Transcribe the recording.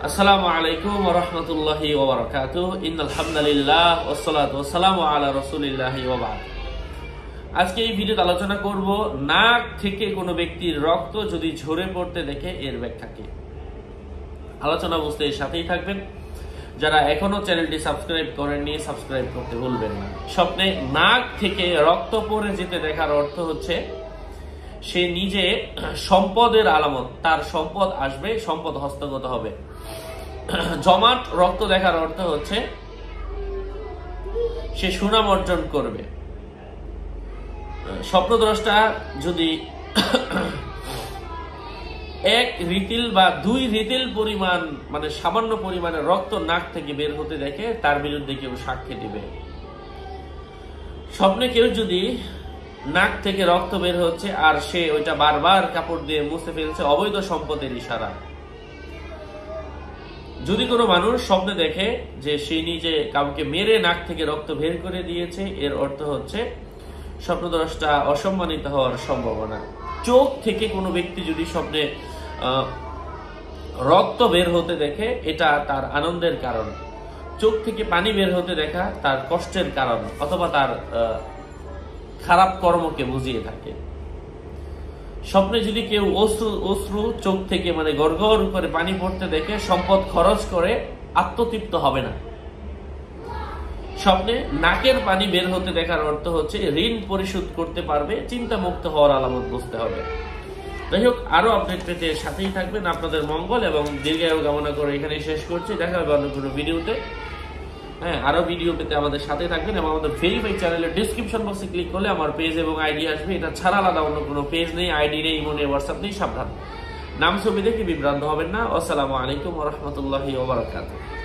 আসসালামু আলাইকুম ওয়া রাহমাতুল্লাহি ওয়া বারাকাতুহু ইন্নাল হামদুলিল্লাহ ওয়াস সালাতু ওয়াস সালামু আলা রাসূলিল্লাহি ওয়া বা'দ। আজকে এই ভিডিওতে আলোচনা করব নাক থেকে কোনো ব্যক্তির রক্ত যদি ঝরে পড়তে দেখে এর ব্যাখ্যা কি। আলোচনা বুঝতে এর সাথেই থাকবেন। যারা এখনো চ্যানেলটি সাবস্ক্রাইব করেননি সাবস্ক্রাইব করতে ভুলবেন না। স্বপ্নে নাক থেকে রক্ত পড়ে যেতে দেখার অর্থ হচ্ছে সে নিজে সম্পদের আলামত, তার সম্পদ আসবে, সম্পদ হস্তগত হবে। জমাট রক্ত দেখার অর্থ হচ্ছে সে সুনাম অর্জন করবে। স্বপ্নদ্রষ্টা যদি এক রিতিল বা দুই রিতিল পরিমাণ মানে সামান্য পরিমাণে রক্ত নাক থেকে বের হতে দেখে তার বিরুদ্ধে কেউ সাক্ষী দিবে। স্বপ্নে কেউ যদি নাক থেকে রক্ত বের হচ্ছে আর সে ওইটা বারবার কাপড় দিয়ে মুছে ফেলছে, অবৈধ সম্পদের ইশারা। যদি কোনো মানুষ স্বপ্নে দেখে যে সে নিজে কাউকে মেরে নাক থেকে রক্ত বের করে দিয়েছে, এর অর্থ হচ্ছে স্বপ্নদ্রষ্টা অসম্মানিত হওয়ার সম্ভাবনা। চোখ থেকে কোনো ব্যক্তি যদি স্বপ্নে রক্ত বের হতে দেখে, এটা তার আনন্দের কারণ। চোখ থেকে পানি বের হতে দেখা তার কষ্টের কারণ, অথবা তার খারাপ কর্মকে বুঝিয়ে থাকে। স্বপ্নে যদি কেউ অশ্রু চোখ থেকে মানে গড়গড় করে পানি পড়তে দেখে, সম্পদ খরচ করে আত্মতৃপ্ত হবে না। স্বপ্নে নাকের পানি বের হতে দেখার অর্থ হচ্ছে ঋণ পরিশোধ করতে পারবে, চিন্তা মুক্ত হওয়ার আলামত বুঝতে হবে। যাই হোক, আরো আপডেট পেতে সাথেই থাকবেন। আপনাদের মঙ্গল এবং দীর্ঘায়ু কামনা করে এখানে শেষ করছি। দেখা হবে অন্য কোনো ভিডিওতে। আরো ভিডিও পেতে আমাদের সাথে থাকবেন এবং আমাদের ভেরিফাই চ্যানেলের ডিসক্রিপশন বক্সে ক্লিক করলে আমার পেজ এবং আইডি আসবে। এটা ছাড়া আলাদা অন্য কোনো পেজ নেই, আইডি নেই, ইমো নেই, হোয়াটসঅ্যাপ নেই। সাবধান, নাম ছবি দেখে বিভ্রান্ত হবেন না। আসসালামু আলাইকুম ওয়া রাহমাতুল্লাহি ওয়া বারাকাতুহু।